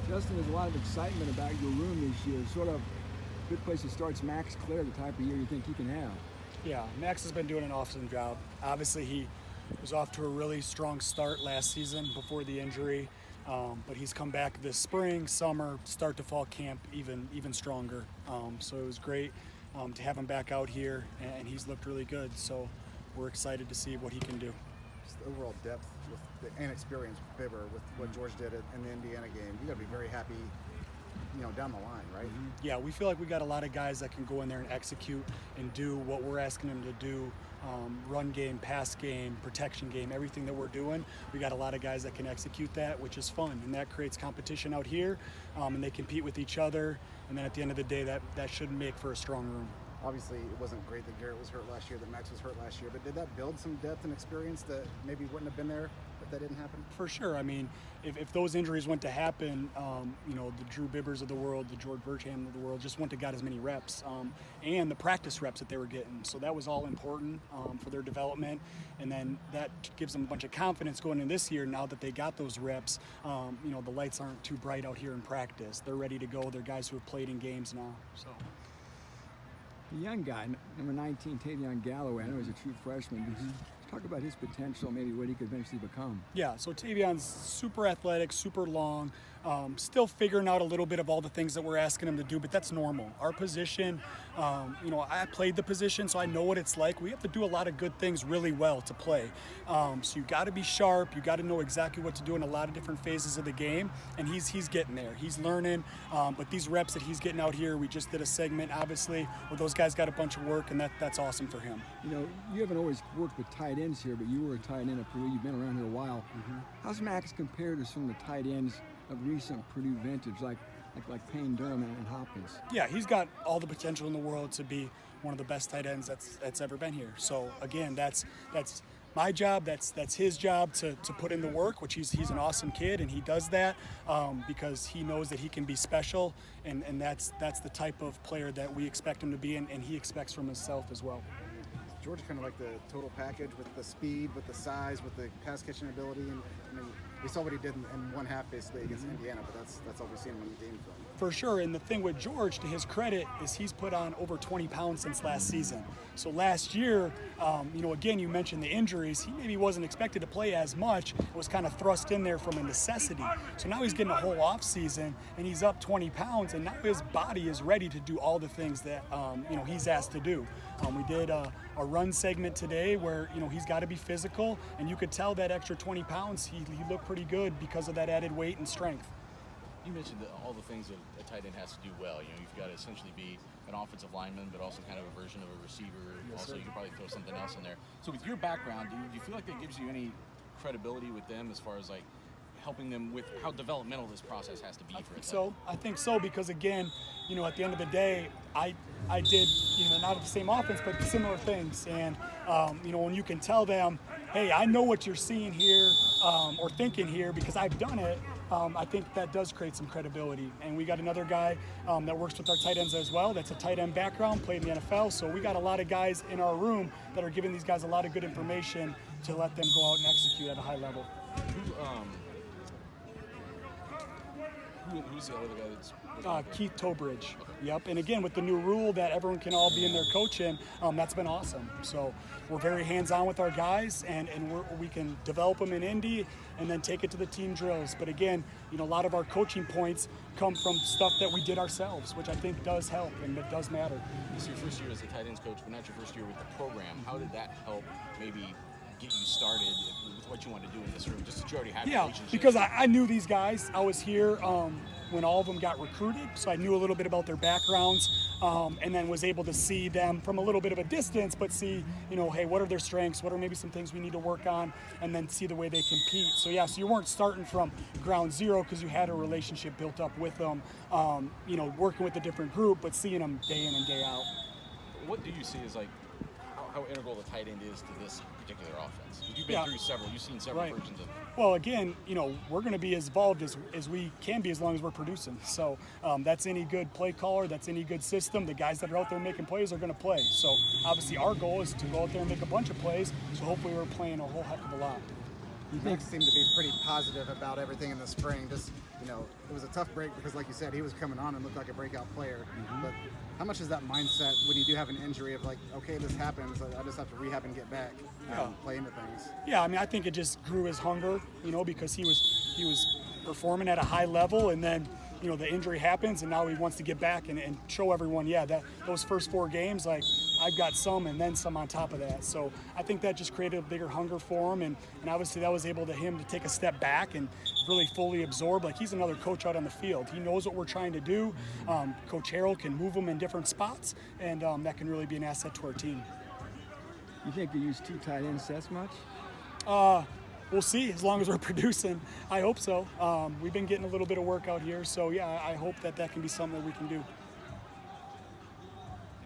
Justin, there's a lot of excitement about your room this year. Sort of good place to start. Max Clare, the type of year you think he can have. Yeah, Max has been doing an awesome job. Obviously, he was off to a really strong start last season before the injury, but he's come back this spring, summer, start to fall camp even stronger. So it was great to have him back out here, and he's looked really good. So we're excited to see what he can do. Just the overall depth and experience with Bibber, with what George did in the Indiana game. You got to be very happy, down the line, right? Mm-hmm. Yeah, we feel like we got a lot of guys that can go in there and execute and do what we're asking them to do. Run game, pass game, protection game, everything that we're doing. We got a lot of guys that can execute that, which is fun, and that creates competition out here, and they compete with each other, and then at the end of the day, that should make for a strong room. Obviously, it wasn't great that Garrett was hurt last year, that Max was hurt last year, but did that build some depth and experience that maybe wouldn't have been there if that didn't happen? For sure. I mean, if those injuries went to happen, the Drew Bibbers of the world, the George Bercham of the world just wouldn't have got as many reps, and the practice reps that they were getting. So that was all important for their development, and then that gives them a bunch of confidence going in this year now that they got those reps. The lights aren't too bright out here in practice. They're ready to go. They're guys who have played in games now. So. The young guy, number 19, Tavion Galloway, I know he's a true freshman. Mm-hmm. Talk about his potential, maybe what he could eventually become. Yeah, so Tavion's super athletic, super long, still figuring out a little bit of all the things that we're asking him to do, but that's normal. Our position, I played the position, so I know what it's like. We have to do a lot of good things really well to play. So you got to be sharp. You got to know exactly what to do in a lot of different phases of the game, and he's getting there. He's learning, but these reps that he's getting out here, we just did a segment, obviously, where those guys got a bunch of work, and that's awesome for him. You haven't always worked with tight ends here, but you were a tight end at Purdue. You've been around here a while. Mm-hmm. How's Max compared to some of the tight ends of recent Purdue vintage, like Payne Durham and Hopkins? Yeah, he's got all the potential in the world to be one of the best tight ends that's ever been here. So again, that's my job. That's his job to put in the work, which he's an awesome kid, and he does that because he knows that he can be special, and that's the type of player that we expect him to be, and he expects from himself as well. George kind of like the total package with the speed, with the size, with the pass catching ability, and we saw what he did in one half basically against Indiana, but that's all we've seen him in the game film. For sure, and the thing with George, to his credit, is he's put on over 20 pounds since last season. So last year, again, you mentioned the injuries. He maybe wasn't expected to play as much. It was kind of thrust in there from a necessity. So now he's getting a whole off season, and he's up 20 pounds, and now his body is ready to do all the things that he's asked to do. We did a run segment today where he's got to be physical, and you could tell that extra 20 pounds he looked pretty good because of that added weight and strength. You mentioned all the things that a tight end has to do well. You've got to essentially be an offensive lineman, but also kind of a version of a receiver. Yes, also, sir. you could probably throw something else in there. So with your background, do you feel like that gives you any credibility with them as far as like helping them with how developmental this process has to be for them? I think so because again, at the end of the day, I did not the same offense but similar things, and when you can tell them, hey, I know what you're seeing here or thinking here because I've done it. I think that does create some credibility. And we got another guy that works with our tight ends as well. That's a tight end background, played in the NFL. So we got a lot of guys in our room that are giving these guys a lot of good information to let them go out and execute at a high level. Who's the other guy that's Keith Tobridge. Yep. And again, with the new rule that everyone can all be in there coaching, that's been awesome. So we're very hands-on with our guys, and we can develop them in Indy and then take it to the team drills. But again, a lot of our coaching points come from stuff that we did ourselves, which I think does help and it does matter. This is your first year as a tight ends coach, but not your first year with the program. How did that help maybe get you started with what you want to do in this room, just that you already have relationships? Because I knew these guys. I was here when all of them got recruited, so I knew a little bit about their backgrounds, and then was able to see them from a little bit of a distance, but see, hey, what are their strengths? What are maybe some things we need to work on? And then see the way they compete. So so you weren't starting from ground zero because you had a relationship built up with them, working with a different group, but seeing them day in and day out. What do you see as like how integral the tight end is to this particular offense? You've been through several. You've seen several versions of it. Well, again, we're going to be as involved as we can be as long as we're producing. So that's any good play caller. That's any good system. The guys that are out there making plays are going to play. So obviously our goal is to go out there and make a bunch of plays. So hopefully we're playing a whole heck of a lot. Max seemed to be pretty positive about everything in the spring. Just, you know, it was a tough break because, like you said, he was coming on and looked like a breakout player. But how much is that mindset when you do have an injury of like, okay, this happens, I just have to rehab and get back, play into things? Yeah, I mean, I think it just grew his hunger, you know, because he was performing at a high level, and then, you know, the injury happens, and now he wants to get back and show everyone, that those first 4 games, like, I've got some and then some on top of that. So I think that just created a bigger hunger for him, and obviously that was able to him to take a step back and really fully absorb. Like, he's another coach out on the field. He knows what we're trying to do. Coach Harrell can move him in different spots, and that can really be an asset to our team. You think you use 2 tight end sets much? We'll see, as long as we're producing. I hope so. We've been getting a little bit of work out here, so yeah, I hope that can be something that we can do.